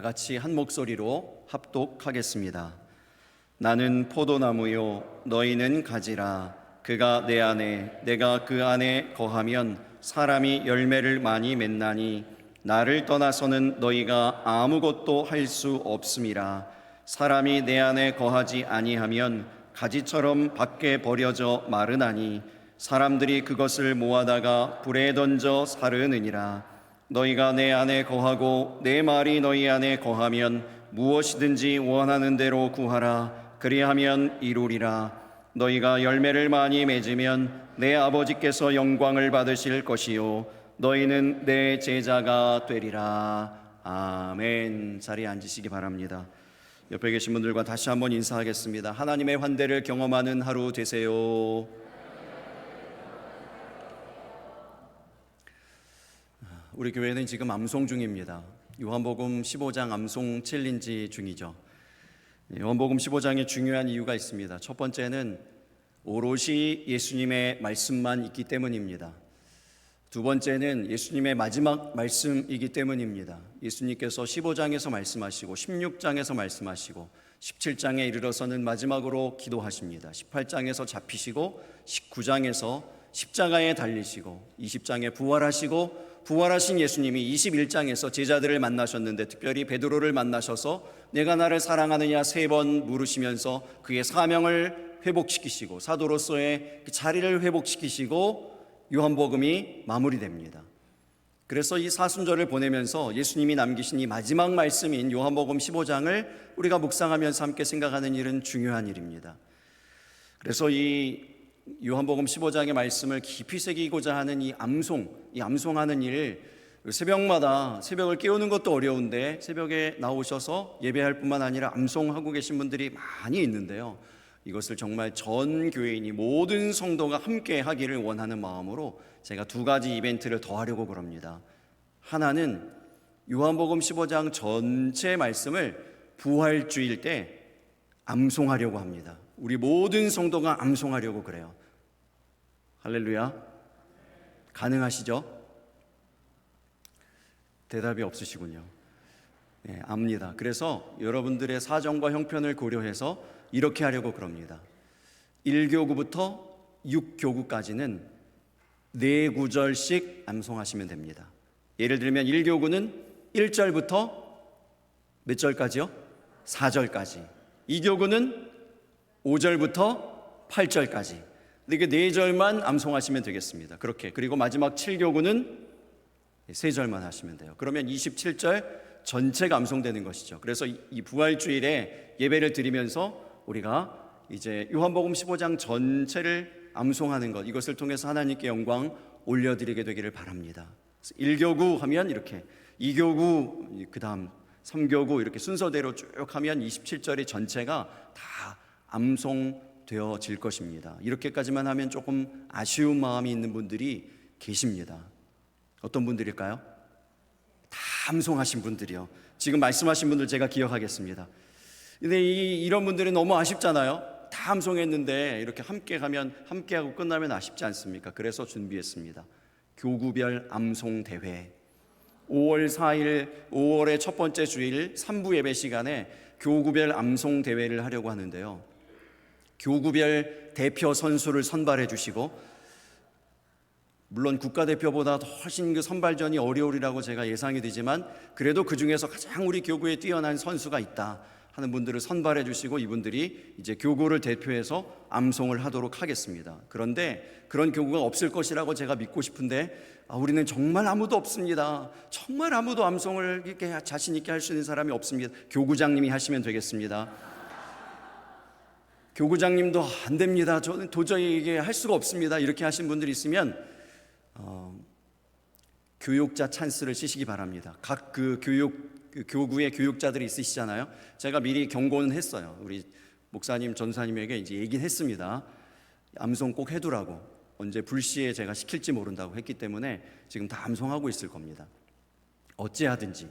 같이 한 목소리로 합독하겠습니다. 나는 포도나무요 너희는 가지라. 그가 내 안에 내가 그 안에 거하면 사람이 열매를 많이 맺나니 나를 떠나서는 너희가 아무것도 할 수 없음이라. 사람이 내 안에 거하지 아니하면 가지처럼 밖에 버려져 마르나니 사람들이 그것을 모아다가 불에 던져 사르느니라. 너희가 내 안에 거하고 내 말이 너희 안에 거하면 무엇이든지 원하는 대로 구하라. 그리하면 이루리라. 너희가 열매를 많이 맺으면 내 아버지께서 영광을 받으실 것이요 너희는 내 제자가 되리라. 아멘. 자리에 앉으시기 바랍니다. 옆에 계신 분들과 다시 한번 인사하겠습니다. 하나님의 환대를 경험하는 하루 되세요. 우리 교회는 지금 암송 중입니다. 요한복음 15장 암송 챌린지 중이죠. 요한복음 15장에 중요한 이유가 있습니다. 첫 번째는 오롯이 예수님의 말씀만 있기 때문입니다. 두 번째는 예수님의 마지막 말씀이기 때문입니다. 예수님께서 15장에서 말씀하시고 16장에서 말씀하시고 17장에 이르러서는 마지막으로 기도하십니다. 18장에서 잡히시고 19장에서 십자가에 달리시고 20장에 부활하시고 부활하신 예수님이 21장에서 제자들을 만나셨는데 특별히 베드로를 만나셔서 내가 나를 사랑하느냐 3번 물으시면서 그의 사명을 회복시키시고 사도로서의 그 자리를 회복시키시고 요한복음이 마무리됩니다. 그래서 이 사순절을 보내면서 예수님이 남기신 이 마지막 말씀인 요한복음 15장을 우리가 묵상하면서 함께 생각하는 일은 중요한 일입니다. 그래서 이 요한복음 15장의 말씀을 깊이 새기고자 하는 이 암송하는 일, 새벽마다 새벽을 깨우는 것도 어려운데 새벽에 나오셔서 예배할 뿐만 아니라 암송하고 계신 분들이 많이 있는데요. 이것을 정말 전 교회인이 모든 성도가 함께 하기를 원하는 마음으로 제가 2가지 이벤트를 더 하려고 그럽니다. 하나는 요한복음 15장 전체 말씀을 부활주일 때 암송하려고 합니다. 우리 모든 성도가 암송하려고 그래요. 할렐루야. 가능하시죠? 대답이 없으시군요. 네, 압니다. 그래서 여러분들의 사정과 형편을 고려해서 이렇게 하려고 그럽니다. 1교구부터 6교구까지는 4구절씩 암송하시면 됩니다. 예를 들면 1교구는 1절부터 몇 절까지요? 4절까지. 2교구는 5절부터 8절까지. 이렇게 4절만 암송하시면 되겠습니다. 그렇게. 그리고 마지막 7교구는 3절만 하시면 돼요. 그러면 27절 전체가 암송되는 것이죠. 그래서 이 부활주일에 예배를 드리면서 우리가 이제 요한복음 15장 전체를 암송하는 것, 이것을 통해서 하나님께 영광 올려드리게 되기를 바랍니다. 1교구 하면 이렇게, 2교구, 그 다음 3교구 이렇게 순서대로 쭉 하면 27절의 전체가 다 암송되어질 것입니다. 이렇게까지만 하면 조금 아쉬운 마음이 있는 분들이 계십니다. 어떤 분들일까요? 다 암송하신 분들이요. 지금 말씀하신 분들 제가 기억하겠습니다. 근데 이런 분들은 너무 아쉽잖아요. 다 암송했는데 이렇게 함께 가면, 함께하고 끝나면 아쉽지 않습니까? 그래서 준비했습니다. 교구별 암송 대회. 5월 4일 5월의 첫 번째 주일 3부 예배 시간에 교구별 암송 대회를 하려고 하는데요. 교구별 대표 선수를 선발해 주시고, 물론 국가대표보다 훨씬 그 선발전이 어려우리라고 제가 예상이 되지만 그래도 그 중에서 가장 우리 교구에 뛰어난 선수가 있다 하는 분들을 선발해 주시고 이분들이 이제 교구를 대표해서 암송을 하도록 하겠습니다. 그런데 그런 교구가 없을 것이라고 제가 믿고 싶은데 우리는 정말 아무도 없습니다. 정말 아무도 암송을 이렇게 자신 있게 할 수 있는 사람이 없습니다. 교구장님이 하시면 되겠습니다. 교구장님도 안 됩니다. 저는 도저히 이게 할 수가 없습니다. 이렇게 하신 분들이 있으면 교육자 찬스를 쓰시기 바랍니다. 각 그 교구의 교육자들이 있으시잖아요. 제가 미리 경고는 했어요. 우리 목사님, 전사님에게 이제 얘기는 했습니다. 암송 꼭 해두라고. 언제 불시에 제가 시킬지 모른다고 했기 때문에 지금 다 암송하고 있을 겁니다. 어찌하든지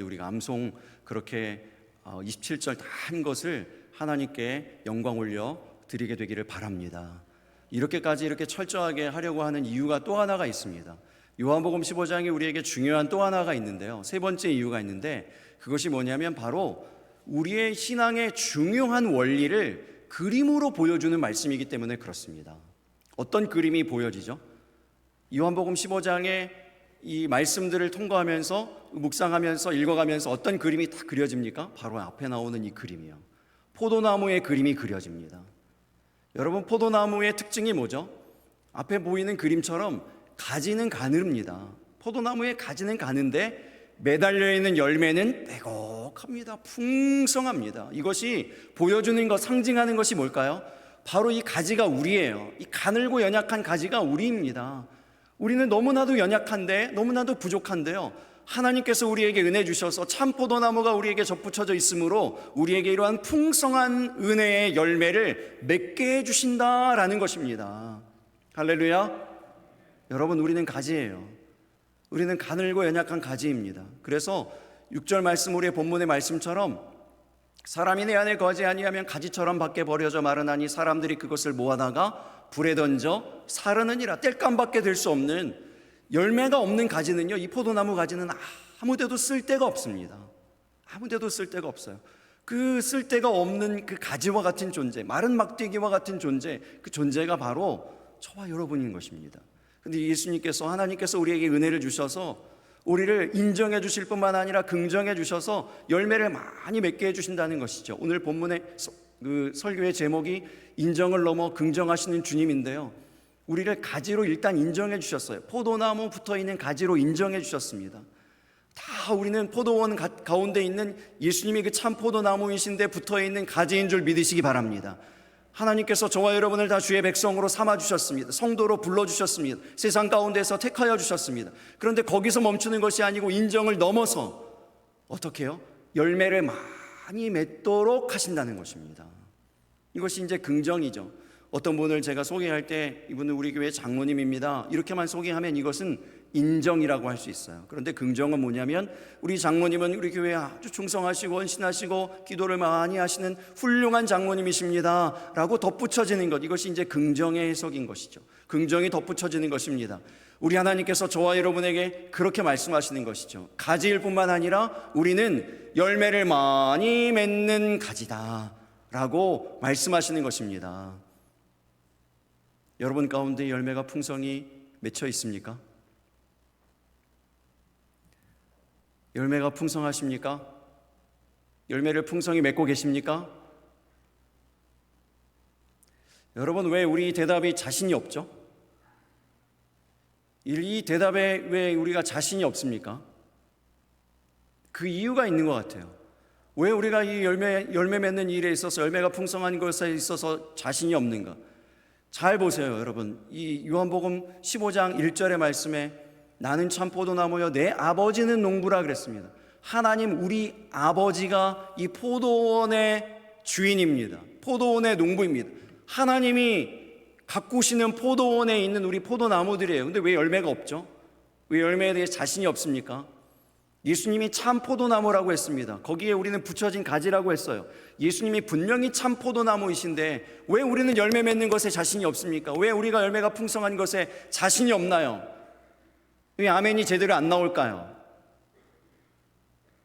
우리가 암송 그렇게 27절 다 한 것을 하나님께 영광 올려 드리게 되기를 바랍니다. 이렇게 철저하게 하려고 하는 이유가 또 하나가 있습니다. 요한복음 15장에 우리에게 중요한 또 하나가 있는데요. 세 번째 이유가 있는데 그것이 뭐냐면 바로 우리의 신앙의 중요한 원리를 그림으로 보여주는 말씀이기 때문에 그렇습니다. 어떤 그림이 보여지죠? 요한복음 15장에 이 말씀들을 통과하면서 묵상하면서 읽어가면서 어떤 그림이 딱 그려집니까? 바로 앞에 나오는 이 그림이요. 포도나무의 그림이 그려집니다. 여러분, 포도나무의 특징이 뭐죠? 앞에 보이는 그림처럼 가지는 가늘입니다. 포도나무의 가지는 가는데 매달려 있는 열매는 빼곡합니다. 풍성합니다. 이것이 보여주는 것, 상징하는 것이 뭘까요? 바로 이 가지가 우리예요. 이 가늘고 연약한 가지가 우리입니다. 우리는 너무나도 연약한데, 너무나도 부족한데요, 하나님께서 우리에게 은혜 주셔서 참 포도나무가 우리에게 접붙여져 있으므로 우리에게 이러한 풍성한 은혜의 열매를 맺게 해주신다라는 것입니다. 할렐루야. 여러분, 우리는 가지예요. 우리는 가늘고 연약한 가지입니다. 그래서 6절 말씀, 우리의 본문의 말씀처럼 사람이 내 안에 거하지 아니하면 가지처럼 밖에 버려져 마르나니 사람들이 그것을 모아다가 불에 던져 사르느니라. 뗄감밖에 될 수 없는 열매가 없는 가지는요, 이 포도나무 가지는 아무데도 쓸데가 없습니다. 아무데도 쓸데가 없어요. 그 쓸데가 없는 그 가지와 같은 존재, 마른 막대기와 같은 존재, 그 존재가 바로 저와 여러분인 것입니다. 근데 예수님께서, 하나님께서 우리에게 은혜를 주셔서 우리를 인정해 주실 뿐만 아니라 긍정해 주셔서 열매를 많이 맺게 해주신다는 것이죠. 오늘 본문의 그 설교의 제목이 인정을 넘어 긍정하시는 주님인데요, 우리를 가지로 일단 인정해 주셨어요. 포도나무 붙어있는 가지로 인정해 주셨습니다. 다 우리는 포도원 가운데 있는 예수님이 그 참 포도나무이신데 붙어있는 가지인 줄 믿으시기 바랍니다. 하나님께서 저와 여러분을 다 주의 백성으로 삼아주셨습니다. 성도로 불러주셨습니다. 세상 가운데서 택하여 주셨습니다. 그런데 거기서 멈추는 것이 아니고 인정을 넘어서 어떻게 해요? 열매를 많이 맺도록 하신다는 것입니다. 이것이 이제 긍정이죠. 어떤 분을 제가 소개할 때 이분은 우리 교회 장로님입니다, 이렇게만 소개하면 이것은 인정이라고 할 수 있어요. 그런데 긍정은 뭐냐면 우리 장로님은 우리 교회에 아주 충성하시고 헌신하시고 기도를 많이 하시는 훌륭한 장로님이십니다 라고 덧붙여지는 것, 이것이 이제 긍정의 해석인 것이죠. 긍정이 덧붙여지는 것입니다. 우리 하나님께서 저와 여러분에게 그렇게 말씀하시는 것이죠. 가지일 뿐만 아니라 우리는 열매를 많이 맺는 가지다 라고 말씀하시는 것입니다. 여러분 가운데 열매가 풍성히 맺혀 있습니까? 열매가 풍성하십니까? 열매를 풍성히 맺고 계십니까? 여러분, 왜 우리 대답이 자신이 없죠? 이 대답에 왜 우리가 자신이 없습니까? 그 이유가 있는 것 같아요. 왜 우리가 이 열매 맺는 일에 있어서, 열매가 풍성한 것에 있어서 자신이 없는가? 잘 보세요, 여러분. 이 요한복음 15장 1절의 말씀에 나는 참 포도나무여 내 아버지는 농부라 그랬습니다. 하나님, 우리 아버지가 이 포도원의 주인입니다. 포도원의 농부입니다. 하나님이 가꾸시는 포도원에 있는 우리 포도나무들이에요. 근데 왜 열매가 없죠? 왜 열매에 대해 자신이 없습니까? 예수님이 참 포도나무라고 했습니다. 거기에 우리는 붙여진 가지라고 했어요. 예수님이 분명히 참 포도나무이신데 왜 우리는 열매 맺는 것에 자신이 없습니까? 왜 우리가 열매가 풍성한 것에 자신이 없나요? 왜 아멘이 제대로 안 나올까요?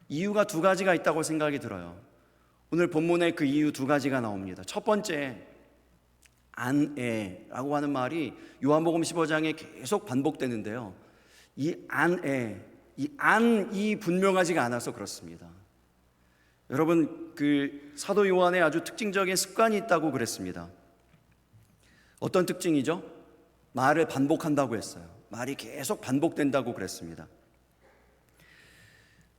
이유가 두 가지가 있다고 생각이 들어요. 오늘 본문에 그 이유 두 가지가 나옵니다. 첫 번째, 안에라고 하는 말이 요한복음 15장에 계속 반복되는데요, 이 안에, 이 분명하지가 않아서 그렇습니다. 여러분, 그 사도 요한의 아주 특징적인 습관이 있다고 그랬습니다. 어떤 특징이죠? 말을 반복한다고 했어요. 말이 계속 반복된다고 그랬습니다.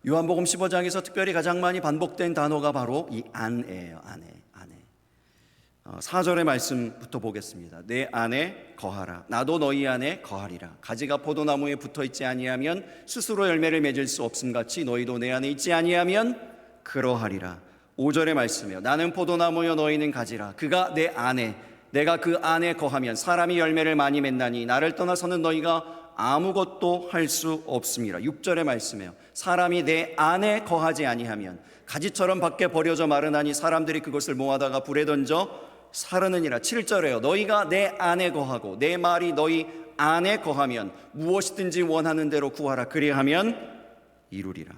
요한복음 15장에서 특별히 가장 많이 반복된 단어가 바로 이 안에예요. 안에. 4절의 말씀부터 보겠습니다. 내 안에 거하라. 나도 너희 안에 거하리라. 가지가 포도나무에 붙어있지 아니하면 스스로 열매를 맺을 수 없음같이 너희도 내 안에 있지 아니하면 그러하리라. 5절의 말씀이에요. 나는 포도나무여 너희는 가지라. 그가 내 안에, 내가 그 안에 거하면 사람이 열매를 많이 맺나니 나를 떠나서는 너희가 아무것도 할 수 없음이라. 6절의 말씀이에요. 사람이 내 안에 거하지 아니하면 가지처럼 밖에 버려져 마르나니 사람들이 그것을 모아다가 불에 던져 사르느니라. 7절에요. 너희가 내 안에 거하고 내 말이 너희 안에 거하면 무엇이든지 원하는 대로 구하라. 그리하면 이루리라.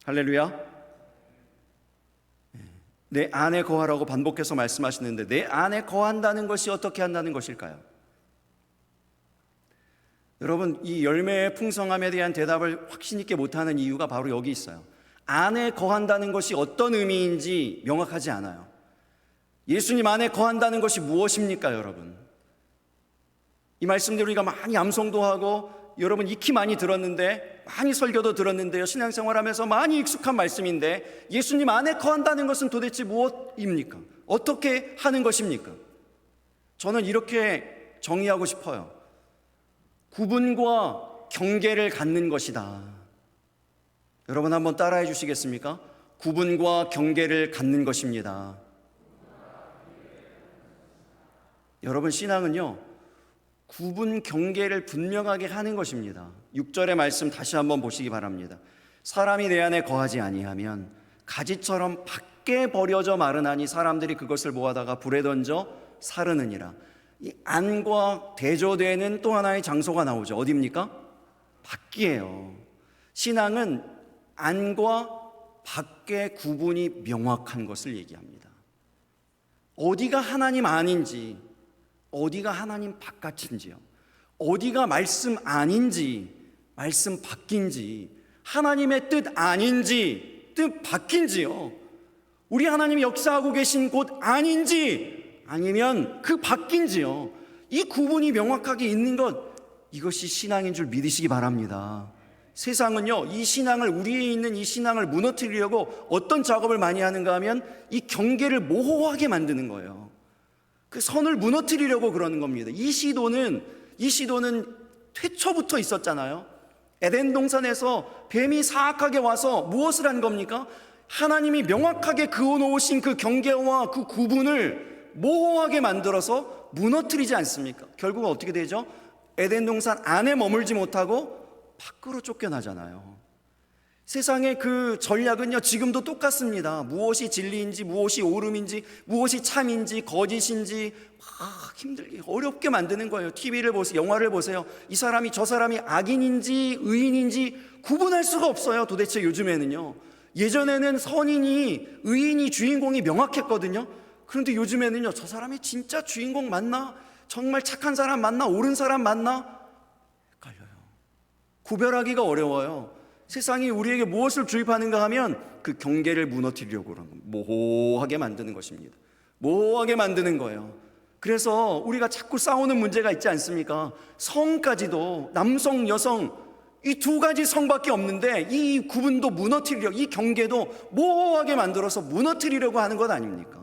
할렐루야. 내 안에 거하라고 반복해서 말씀하시는데 내 안에 거한다는 것이 어떻게 한다는 것일까요? 여러분, 이 열매의 풍성함에 대한 대답을 확신 있게 못하는 이유가 바로 여기 있어요. 안에 거한다는 것이 어떤 의미인지 명확하지 않아요. 예수님 안에 거한다는 것이 무엇입니까, 여러분? 이 말씀들 우리가 많이 암송도 하고 여러분 익히 많이 들었는데, 많이 설교도 들었는데요, 신앙생활하면서 많이 익숙한 말씀인데 예수님 안에 거한다는 것은 도대체 무엇입니까? 어떻게 하는 것입니까? 저는 이렇게 정의하고 싶어요. 구분과 경계를 갖는 것이다. 여러분 한번 따라해 주시겠습니까? 구분과 경계를 갖는 것입니다. 여러분, 신앙은요, 구분 경계를 분명하게 하는 것입니다. 6절의 말씀 다시 한번 보시기 바랍니다. 사람이 내 안에 거하지 아니하면 가지처럼 밖에 버려져 마르나니 사람들이 그것을 모아다가 불에 던져 사르느니라. 이 안과 대조되는 또 하나의 장소가 나오죠. 어디입니까? 밖이에요. 신앙은 안과 밖의 구분이 명확한 것을 얘기합니다. 어디가 하나님 안인지, 어디가 하나님 바깥인지요, 어디가 말씀 안인지 말씀 밖인지, 하나님의 뜻 안인지 뜻 밖인지요, 우리 하나님이 역사하고 계신 곳 안인지 아니면 그 밖인지요, 이 구분이 명확하게 있는 것, 이것이 신앙인 줄 믿으시기 바랍니다. 세상은요, 이 신앙을, 우리에 있는 이 신앙을 무너뜨리려고 어떤 작업을 많이 하는가 하면 이 경계를 모호하게 만드는 거예요. 그 선을 무너뜨리려고 그러는 겁니다. 이 시도는 태초부터 있었잖아요. 에덴 동산에서 뱀이 사악하게 와서 무엇을 한 겁니까? 하나님이 명확하게 그어놓으신 그 경계와 그 구분을 모호하게 만들어서 무너뜨리지 않습니까? 결국은 어떻게 되죠? 에덴 동산 안에 머물지 못하고 밖으로 쫓겨나잖아요. 세상의 그 전략은요, 지금도 똑같습니다. 무엇이 진리인지, 무엇이 옳음인지, 무엇이 참인지, 거짓인지 힘들게 어렵게 만드는 거예요. TV를 보세요, 영화를 보세요. 이 사람이 저 사람이 악인인지 의인인지 구분할 수가 없어요. 도대체 요즘에는요. 예전에는 선인이, 의인이, 주인공이 명확했거든요. 그런데 요즘에는요, 저 사람이 진짜 주인공 맞나? 정말 착한 사람 맞나? 옳은 사람 맞나? 헷갈려요. 구별하기가 어려워요. 세상이 우리에게 무엇을 주입하는가 하면 그 경계를 무너뜨리려고 그러는 거예요. 모호하게 만드는 것입니다. 모호하게 만드는 거예요. 그래서 우리가 자꾸 싸우는 문제가 있지 않습니까? 성까지도, 남성, 여성, 이 두 가지 성밖에 없는데 이 구분도 무너뜨리려고, 이 경계도 모호하게 만들어서 무너뜨리려고 하는 것 아닙니까?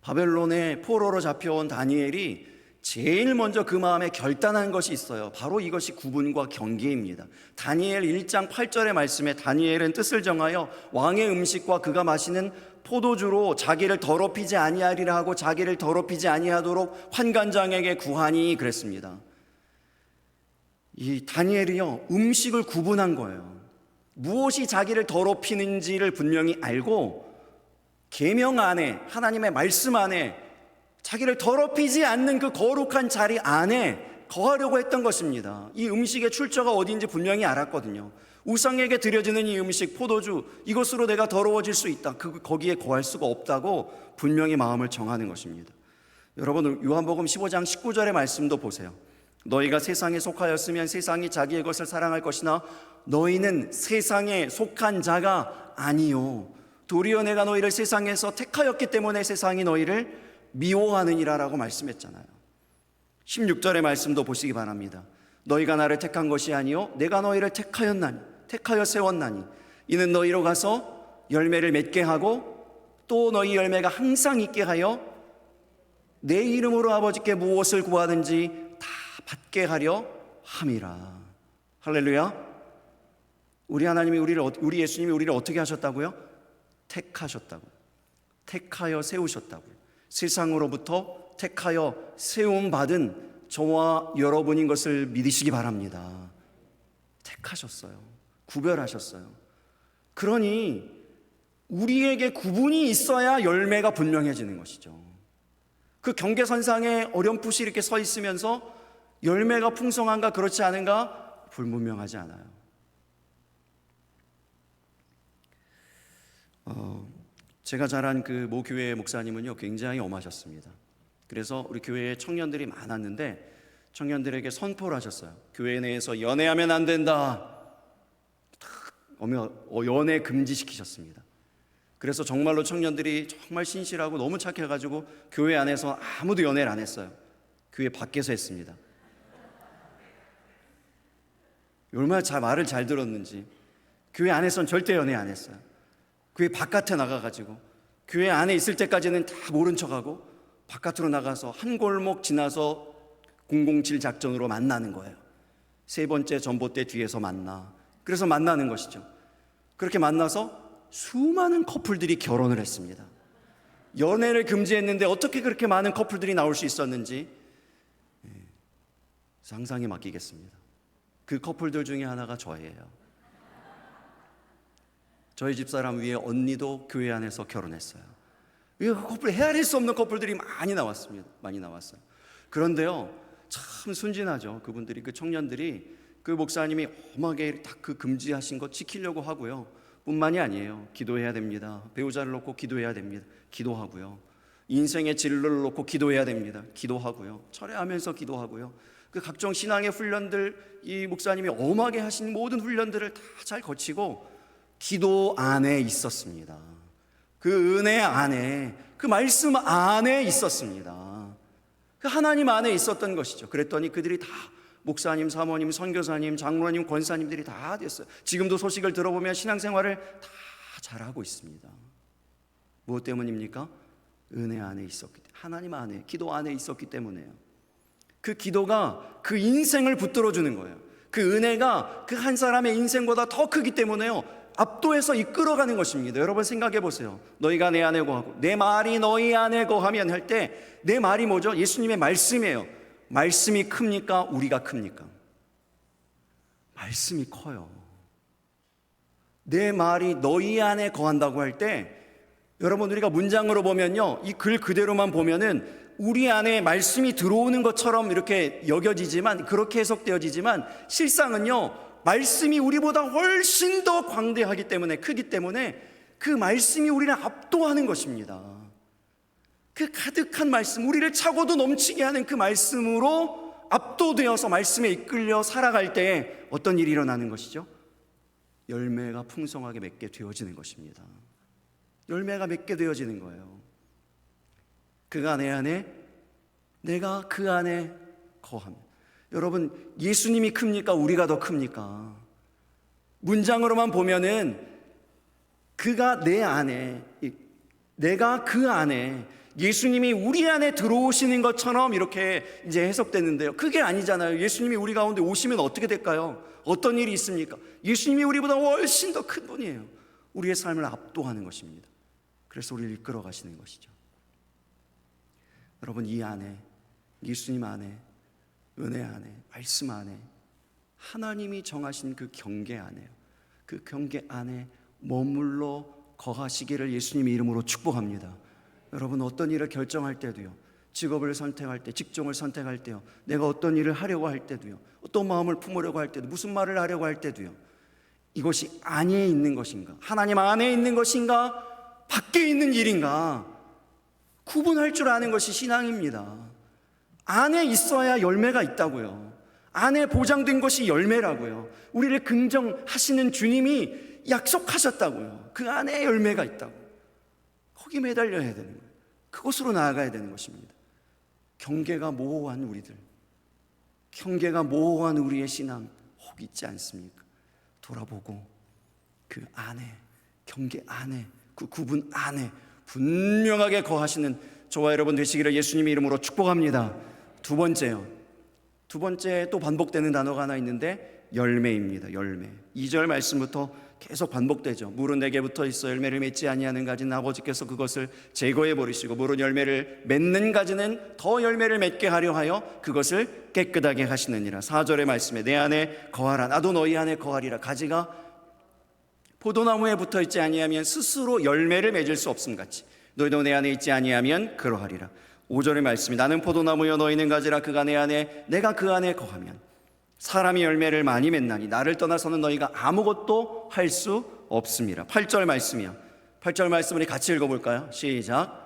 바벨론의 포로로 잡혀온 다니엘이 제일 먼저 그 마음에 결단한 것이 있어요. 바로 이것이 구분과 경계입니다. 다니엘 1장 8절의 말씀에 다니엘은 뜻을 정하여 왕의 음식과 그가 마시는 포도주로 자기를 더럽히지 아니하리라 하고 자기를 더럽히지 아니하도록 환관장에게 구하니 그랬습니다. 이 다니엘이요, 음식을 구분한 거예요. 무엇이 자기를 더럽히는지를 분명히 알고 계명 안에, 하나님의 말씀 안에, 자기를 더럽히지 않는 그 거룩한 자리 안에 거하려고 했던 것입니다. 이 음식의 출처가 어디인지 분명히 알았거든요. 우상에게 드려지는 이 음식, 포도주, 이것으로 내가 더러워질 수 있다, 거기에 거할 수가 없다고 분명히 마음을 정하는 것입니다. 여러분, 요한복음 15장 19절의 말씀도 보세요. 너희가 세상에 속하였으면 세상이 자기의 것을 사랑할 것이나 너희는 세상에 속한 자가 아니요 도리어 내가 너희를 세상에서 택하였기 때문에 세상이 너희를 미워하느니라 라고 말씀했잖아요. 16절의 말씀도 보시기 바랍니다. 너희가 나를 택한 것이 아니요 내가 너희를 택하여 세웠나니 이는 너희로 가서 열매를 맺게 하고 또 너희 열매가 항상 있게 하여 내 이름으로 아버지께 무엇을 구하든지 다 받게 하려 함이라. 할렐루야. 우리 하나님이 우리 예수님이 우리를 어떻게 하셨다고요? 택하셨다고. 택하여 세우셨다고요. 세상으로부터 택하여 세움받은 저와 여러분인 것을 믿으시기 바랍니다. 택하셨어요. 구별하셨어요. 그러니 우리에게 구분이 있어야 열매가 분명해지는 것이죠. 그 경계선상에 어렴풋이 이렇게 서 있으면서 열매가 풍성한가 그렇지 않은가 불분명하지 않아요. 제가 자란 그 모 교회 목사님은요 굉장히 엄하셨습니다. 그래서 우리 교회에 청년들이 많았는데 청년들에게 선포를 하셨어요. 교회 내에서 연애하면 안 된다. 연애 금지시키셨습니다. 그래서 정말로 청년들이 정말 신실하고 너무 착해가지고 교회 안에서 아무도 연애를 안 했어요. 교회 밖에서 했습니다. 얼마나 말을 잘 들었는지. 교회 안에서는 절대 연애 안 했어요. 교회 바깥에 나가가지고 교회 안에 있을 때까지는 다 모른 척하고 바깥으로 나가서 한 골목 지나서 007 작전으로 만나는 거예요. 세 번째 전봇대 뒤에서 만나. 그래서 만나는 것이죠. 그렇게 만나서 수많은 커플들이 결혼을 했습니다. 연애를 금지했는데 어떻게 그렇게 많은 커플들이 나올 수 있었는지 상상에 맡기겠습니다. 그 커플들 중에 하나가 저예요. 저희 집사람 위에 언니도 교회 안에서 결혼했어요. 이 커플 헤아릴 수 없는 커플들이 많이 나왔습니다. 많이 나왔어요. 그런데요, 참 순진하죠. 그분들이, 그 청년들이 그 목사님이 엄하게 딱 그 금지하신 거 지키려고 하고요. 뿐만이 아니에요. 기도해야 됩니다. 배우자를 놓고 기도해야 됩니다. 기도하고요. 인생의 진로를 놓고 기도해야 됩니다. 기도하고요. 철회하면서 기도하고요. 그 각종 신앙의 훈련들, 이 목사님이 엄하게 하신 모든 훈련들을 다 잘 거치고 기도 안에 있었습니다. 그 은혜 안에, 그 말씀 안에 있었습니다. 그 하나님 안에 있었던 것이죠. 그랬더니 그들이 다 목사님, 사모님, 선교사님, 장로님, 권사님들이 다 됐어요. 지금도 소식을 들어보면 신앙생활을 다 잘하고 있습니다. 무엇 때문입니까? 은혜 안에 있었기 때문에, 하나님 안에, 기도 안에 있었기 때문에요. 그 기도가 그 인생을 붙들어주는 거예요. 그 은혜가 그 한 사람의 인생보다 더 크기 때문에요, 압도해서 이끌어가는 것입니다. 여러분 생각해 보세요. 너희가 내 안에 거하고 내 말이 너희 안에 거하면 할 때 내 말이 뭐죠? 예수님의 말씀이에요. 말씀이 큽니까? 우리가 큽니까? 말씀이 커요. 내 말이 너희 안에 거한다고 할 때 여러분 우리가 문장으로 보면요, 이 글 그대로만 보면은 우리 안에 말씀이 들어오는 것처럼 이렇게 여겨지지만, 그렇게 해석되어지지만 실상은요, 말씀이 우리보다 훨씬 더 광대하기 때문에, 크기 때문에 그 말씀이 우리를 압도하는 것입니다. 그 가득한 말씀, 우리를 차고도 넘치게 하는 그 말씀으로 압도되어서 말씀에 이끌려 살아갈 때 어떤 일이 일어나는 것이죠? 열매가 풍성하게 맺게 되어지는 것입니다. 열매가 맺게 되어지는 거예요. 그가 내 안에, 내가 그 안에 거하며. 여러분, 예수님이 큽니까? 우리가 더 큽니까? 문장으로만 보면은 그가 내 안에, 내가 그 안에, 예수님이 우리 안에 들어오시는 것처럼 이렇게 이제 해석되는데요, 그게 아니잖아요. 예수님이 우리 가운데 오시면 어떻게 될까요? 어떤 일이 있습니까? 예수님이 우리보다 훨씬 더 큰 분이에요. 우리의 삶을 압도하는 것입니다. 그래서 우리를 이끌어 가시는 것이죠. 여러분, 이 안에, 예수님 안에, 은혜 안에, 말씀 안에, 하나님이 정하신 그 경계 안에요, 그 경계 안에 머물러 거하시기를 예수님의 이름으로 축복합니다. 여러분, 어떤 일을 결정할 때도요, 직업을 선택할 때, 직종을 선택할 때요, 내가 어떤 일을 하려고 할 때도요, 어떤 마음을 품으려고 할 때도, 무슨 말을 하려고 할 때도요, 이것이 안에 있는 것인가, 하나님 안에 있는 것인가, 밖에 있는 일인가 구분할 줄 아는 것이 신앙입니다. 안에 있어야 열매가 있다고요. 안에 보장된 것이 열매라고요. 우리를 긍정하시는 주님이 약속하셨다고요. 그 안에 열매가 있다고. 거기 매달려야 되는 거예요. 그곳으로 나아가야 되는 것입니다. 경계가 모호한 우리들, 경계가 모호한 우리의 신앙 혹 있지 않습니까? 돌아보고 그 안에, 경계 안에, 그 구분 안에 분명하게 거하시는 저와 여러분 되시기를 예수님의 이름으로 축복합니다. 두 번째요, 두 번째 또 반복되는 단어가 하나 있는데 열매입니다. 열매. 2절 말씀부터 계속 반복되죠. 물은 내게 붙어 있어 열매를 맺지 아니하는 가지는 아버지께서 그것을 제거해 버리시고, 물은 열매를 맺는 가지는 더 열매를 맺게 하려 하여 그것을 깨끗하게 하시느니라. 4절의 말씀에 내 안에 거하라, 나도 너희 안에 거하리라. 가지가 포도나무에 붙어 있지 아니하면 스스로 열매를 맺을 수 없음 같이 너희도 내 안에 있지 아니하면 그러하리라. 5절의 말씀이 나는 포도나무여 너희는 가지라 그가 내 안에 내가 그 안에 거하면 사람이 열매를 많이 맺나니 나를 떠나서는 너희가 아무것도 할 수 없습니다. 8절 말씀이요. 8절 말씀을 같이 읽어볼까요? 시작.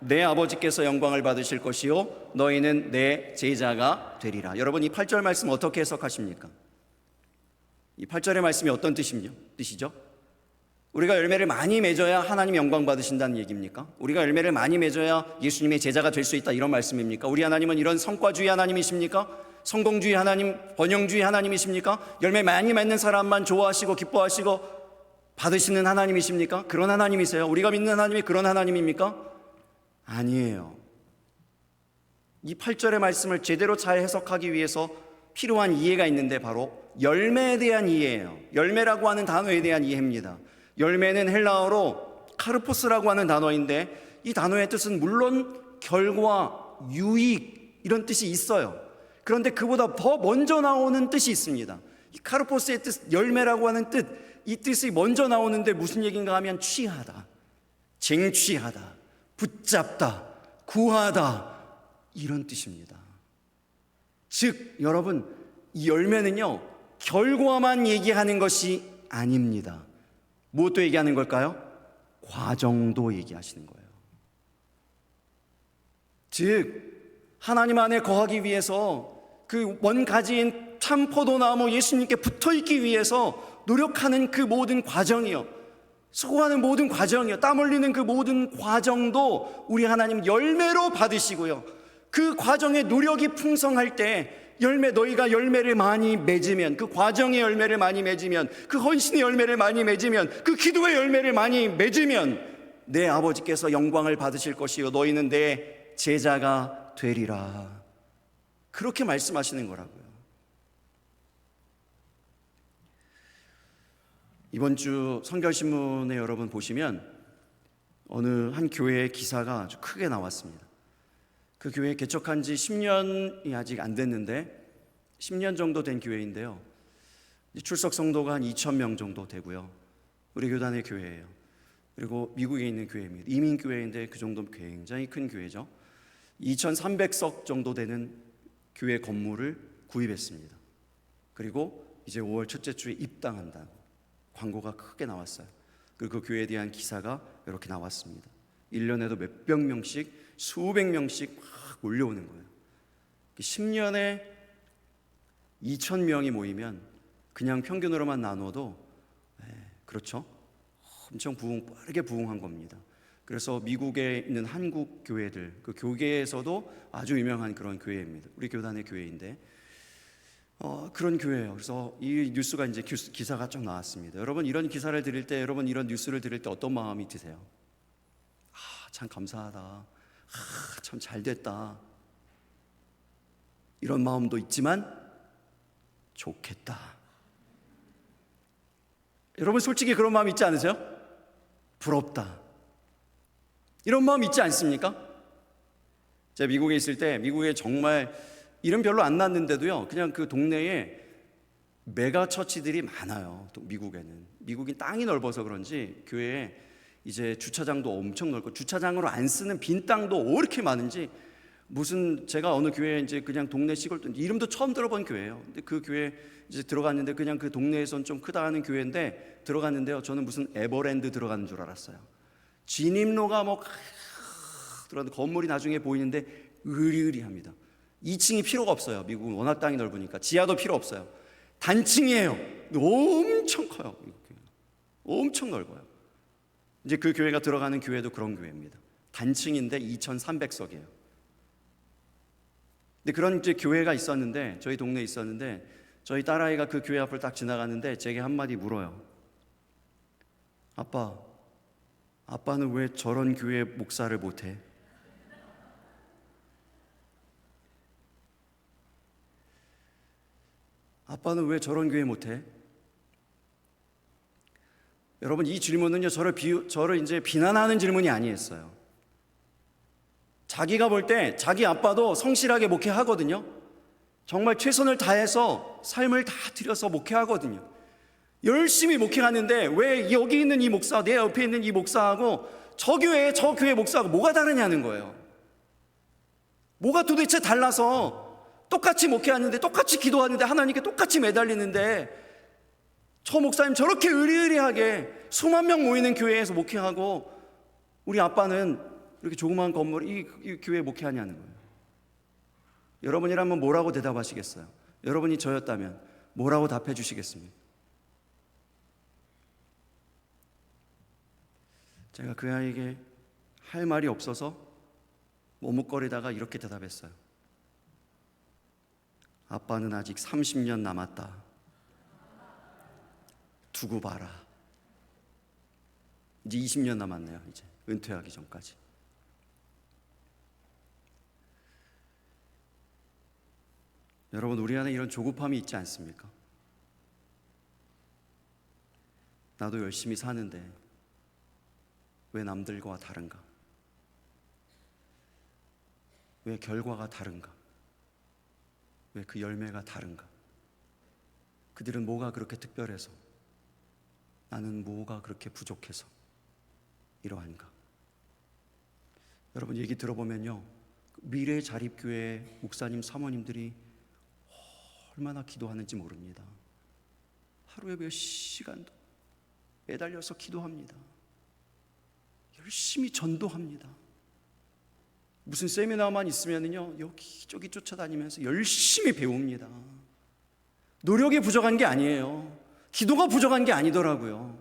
내 아버지께서 영광을 받으실 것이요 너희는 내 제자가 되리라. 여러분 이 8절 말씀 어떻게 해석하십니까? 이 8절의 말씀이 어떤 뜻이죠? 우리가 열매를 많이 맺어야 하나님 영광 받으신다는 얘기입니까? 우리가 열매를 많이 맺어야 예수님의 제자가 될 수 있다 이런 말씀입니까? 우리 하나님은 이런 성과주의 하나님이십니까? 성공주의 하나님, 번영주의 하나님이십니까? 열매 많이 맺는 사람만 좋아하시고 기뻐하시고 받으시는 하나님이십니까? 그런 하나님이세요? 우리가 믿는 하나님이 그런 하나님입니까? 아니에요. 이 8절의 말씀을 제대로 잘 해석하기 위해서 필요한 이해가 있는데 바로 열매에 대한 이해예요. 열매라고 하는 단어에 대한 이해입니다. 열매는 헬라어로 카르포스라고 하는 단어인데 이 단어의 뜻은 물론 결과, 유익 이런 뜻이 있어요. 그런데 그보다 더 먼저 나오는 뜻이 있습니다. 이 카르포스의 뜻, 열매라고 하는 뜻, 이 뜻이 먼저 나오는데 무슨 얘기인가 하면 취하다, 쟁취하다, 붙잡다, 구하다 이런 뜻입니다. 즉 여러분 이 열매는요 결과만 얘기하는 것이 아닙니다. 무엇도 얘기하는 걸까요? 과정도 얘기하시는 거예요. 즉 하나님 안에 거하기 위해서 그 원가지인 참 포도나무 예수님께 붙어있기 위해서 노력하는 그 모든 과정이요, 수고하는 모든 과정이요, 땀 흘리는 그 모든 과정도 우리 하나님 열매로 받으시고요, 그 과정의 노력이 풍성할 때 너희가 열매를 많이 맺으면, 그 과정의 열매를 많이 맺으면, 그 헌신의 열매를 많이 맺으면, 그 기도의 열매를 많이 맺으면 내 아버지께서 영광을 받으실 것이요 너희는 내 제자가 되리라. 그렇게 말씀하시는 거라고요. 이번 주 성결신문에 여러분 보시면 어느 한 교회의 기사가 아주 크게 나왔습니다. 그 교회 개척한 지 10년이 아직 안 됐는데 10년 정도 된 교회인데요, 출석 성도가 한 2,000명 정도 되고요, 우리 교단의 교회예요. 그리고 미국에 있는 교회입니다. 이민교회인데 그 정도면 굉장히 큰 교회죠. 2,300석 정도 되는 교회 건물을 구입했습니다. 그리고 이제 5월 첫째 주에 입당한다고 광고가 크게 나왔어요. 그리고 그 교회에 대한 기사가 이렇게 나왔습니다. 1년에도 몇백 명씩, 수백 명씩 막 몰려오는 거예요. 10년에 2,000명이 모이면 그냥 평균으로만 나눠도 그렇죠? 엄청 빠르게 부흥한 겁니다. 그래서 미국에 있는 한국 교회들, 그 교계에서도 아주 유명한 그런 교회입니다. 우리 교단의 교회인데 그런 교회예요. 그래서 이 뉴스가 이제 기사가 쭉 나왔습니다. 여러분 이런 기사를 들을 때, 여러분 이런 뉴스를 들을 때 어떤 마음이 드세요? 참 감사하다, 참 잘됐다, 이런 마음도 있지만 좋겠다. 여러분 솔직히 그런 마음 있지 않으세요? 부럽다, 이런 마음 있지 않습니까? 제가 미국에 있을 때, 미국에 정말 이름 별로 안 났는데도요, 그냥 그 동네에 메가 처치들이 많아요. 또 미국이 땅이 넓어서 그런지 교회에 이제 주차장도 엄청 넓고, 주차장으로 안 쓰는 빈 땅도 이렇게 많은지, 무슨 제가 어느 교회에 이제 그냥 동네 시골, 이름도 처음 들어본 교회예요. 근데 그 교회 이제 들어갔는데 그냥 그 동네에선 좀 크다 하는 교회인데 들어갔는데요, 저는 무슨 에버랜드 들어가는 줄 알았어요. 진입로가 들어가는 건물이 나중에 보이는데 으리으리합니다. 2층이 필요가 없어요. 미국은 워낙 땅이 넓으니까. 지하도 필요 없어요. 단층이에요. 엄청 커요. 엄청 넓어요. 이제 그 교회가 들어가는 교회도 그런 교회입니다. 단층인데 2,300석이에요. 근데 그런 이제 교회가 있었는데, 저희 동네에 있었는데, 저희 딸아이가 그 교회 앞을 딱 지나가는데 제게 한마디 물어요. 아빠는 왜 저런 교회 목사를 못해? 아빠는 왜 저런 교회 못해? 여러분 이 질문은요, 저를 이제 비난하는 질문이 아니었어요. 자기가 볼 때 자기 아빠도 성실하게 목회하거든요. 정말 최선을 다해서 삶을 다 들여서 목회하거든요. 열심히 목회하는데 왜 여기 있는 이 목사, 내 옆에 있는 이 목사하고 저 교회 목사하고 뭐가 다르냐는 거예요. 뭐가 도대체 달라서 똑같이 목회하는데, 똑같이 기도하는데, 하나님께 똑같이 매달리는데, 저 목사님 저렇게 의리의리하게 수만 명 모이는 교회에서 목회하고 우리 아빠는 이렇게 조그마한 건물 이 교회에 목회하냐는 거예요. 여러분이라면 뭐라고 대답하시겠어요? 여러분이 저였다면 뭐라고 답해 주시겠습니까? 제가 그 아이에게 할 말이 없어서 머뭇거리다가 이렇게 대답했어요. 아빠는 아직 30년 남았다. 두고 봐라. 이제 20년 남았네요. 이제 은퇴하기 전까지. 여러분, 우리 안에 이런 조급함이 있지 않습니까? 나도 열심히 사는데 왜 남들과 다른가? 왜 결과가 다른가? 왜 그 열매가 다른가? 그들은 뭐가 그렇게 특별해서, 나는 뭐가 그렇게 부족해서 이러한가? 여러분, 얘기 들어보면요, 미래 자립교회 목사님 사모님들이 얼마나 기도하는지 모릅니다. 하루에 몇 시간도 매달려서 기도합니다. 열심히 전도합니다. 무슨 세미나만 있으면요, 여기저기 쫓아다니면서 열심히 배웁니다. 노력이 부족한 게 아니에요. 기도가 부족한 게 아니더라고요.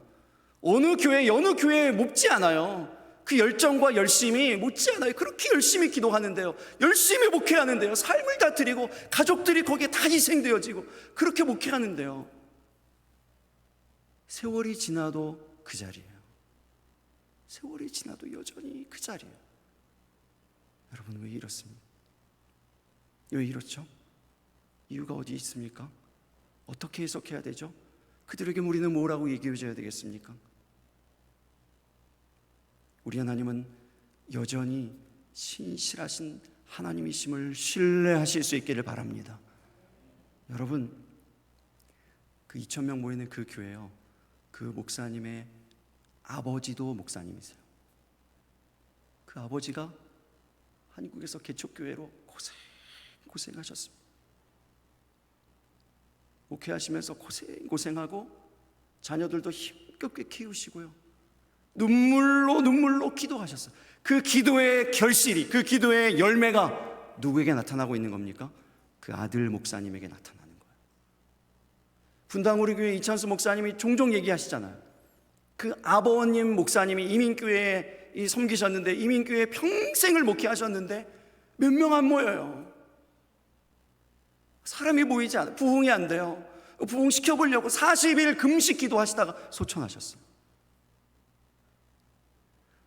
어느 교회에 못지 않아요. 그 열정과 열심이 못지 않아요. 그렇게 열심히 기도하는데요, 열심히 목회하는데요, 삶을 다 드리고 가족들이 거기에 다 희생되어지고 그렇게 목회하는데요, 세월이 지나도 그 자리예요. 세월이 지나도 여전히 그 자리예요. 여러분, 왜 이렇습니까? 왜 이렇죠? 이유가 어디 있습니까? 어떻게 해석해야 되죠? 그들에게 우리는 뭐라고 얘기해 줘야 되겠습니까? 우리 하나님은 여전히 신실하신 하나님이심을 신뢰하실 수 있기를 바랍니다. 여러분, 그 2,000명 모이는 그 교회요, 그 목사님의 아버지도 목사님이세요. 그 아버지가 한국에서 개척교회로 고생하셨습니다. 목회하시면서 고생하고 자녀들도 힘겹게 키우시고요, 눈물로 기도하셨어요. 그 기도의 결실이, 그 기도의 열매가 누구에게 나타나고 있는 겁니까? 그 아들 목사님에게 나타나는 거예요. 분당 우리 교회 이찬수 목사님이 종종 얘기하시잖아요. 그 아버님 목사님이 이민교회에 섬기셨는데, 이민교회에 평생을 목회하셨는데 몇 명 안 모여요. 사람이 모이지 않아요. 부흥이 안 돼요. 부흥시켜보려고 40일 금식 기도하시다가 소천하셨어요.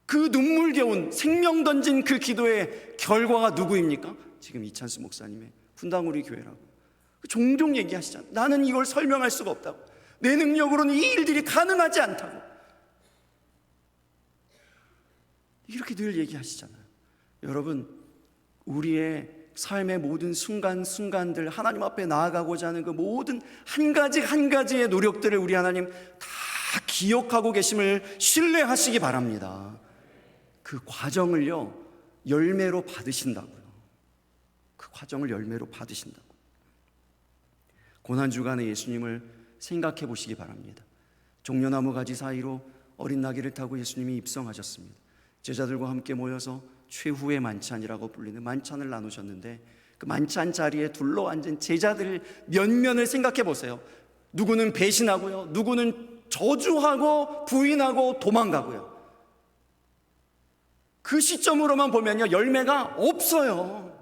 그 눈물겨운 생명 던진 그 기도의 결과가 누구입니까? 지금 이찬수 목사님의 분당 우리 교회라고 종종 얘기하시잖아요. 나는 이걸 설명할 수가 없다고, 내 능력으로는 이 일들이 가능하지 않다고 이렇게 늘 얘기하시잖아요. 여러분, 우리의 삶의 모든 순간순간들, 하나님 앞에 나아가고자 하는 그 모든 한 가지 한 가지의 노력들을 우리 하나님 다 기억하고 계심을 신뢰하시기 바랍니다. 그 과정을요, 열매로 받으신다고요. 그 과정을 열매로 받으신다고. 고난주간에 예수님을 생각해 보시기 바랍니다. 종려나무 가지 사이로 어린 나귀를 타고 예수님이 입성하셨습니다. 제자들과 함께 모여서 최후의 만찬이라고 불리는 만찬을 나누셨는데, 그 만찬 자리에 둘러앉은 제자들 면면을 생각해 보세요. 누구는 배신하고요, 누구는 저주하고 부인하고 도망가고요. 그 시점으로만 보면요, 열매가 없어요.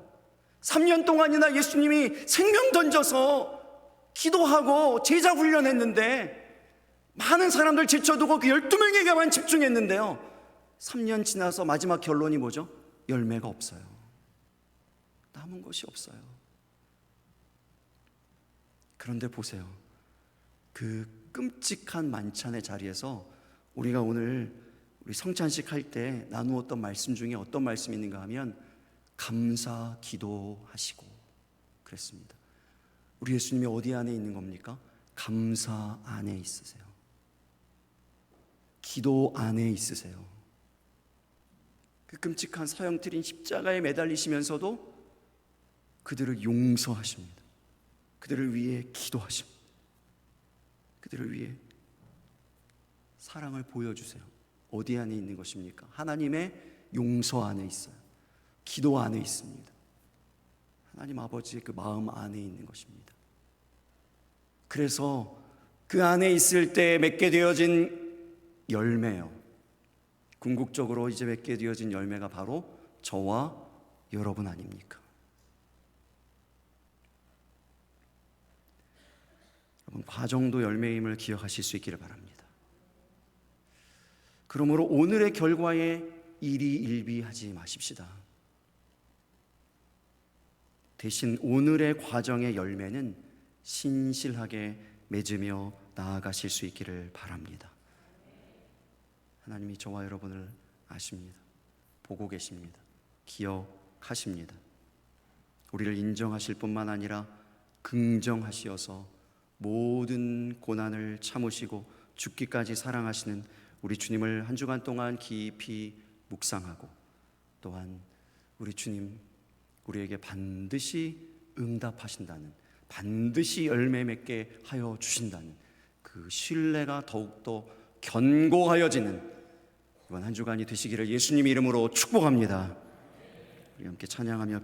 3년 동안이나 예수님이 생명 던져서 기도하고 제자 훈련했는데, 많은 사람들 제쳐두고 그 12명에게만 집중했는데요, 3년 지나서 마지막 결론이 뭐죠? 열매가 없어요. 남은 것이 없어요. 그런데 보세요, 그 끔찍한 만찬의 자리에서 우리가 오늘 우리 성찬식 할 때 나누었던 말씀 중에 어떤 말씀이 있는가 하면, 감사 기도하시고 그랬습니다. 우리 예수님이 어디 안에 있는 겁니까? 감사 안에 있으세요. 기도 안에 있으세요. 그 끔찍한 사형 틀인 십자가에 매달리시면서도 그들을 용서하십니다. 그들을 위해 기도하십니다. 그들을 위해 사랑을 보여주세요. 어디 안에 있는 것입니까? 하나님의 용서 안에 있어요. 기도 안에 있습니다. 하나님 아버지의 그 마음 안에 있는 것입니다. 그래서 그 안에 있을 때 맺게 되어진 열매요, 궁극적으로 이제 맺게 되어진 열매가 바로 저와 여러분 아닙니까? 여러분, 과정도 열매임을 기억하실 수 있기를 바랍니다. 그러므로 오늘의 결과에 일희일비하지 마십시다. 대신 오늘의 과정의 열매는 신실하게 맺으며 나아가실 수 있기를 바랍니다. 하나님이 저와 여러분을 아십니다. 보고 계십니다. 기억하십니다. 우리를 인정하실 뿐만 아니라 긍정하시어서 모든 고난을 참으시고 죽기까지 사랑하시는 우리 주님을 한 주간 동안 깊이 묵상하고, 또한 우리 주님 우리에게 반드시 응답하신다는, 반드시 열매 맺게 하여 주신다는 그 신뢰가 더욱더 견고하여지는 이번 한 주간이 되시기를 예수님 이름으로 축복합니다. 우리 함께 찬양하며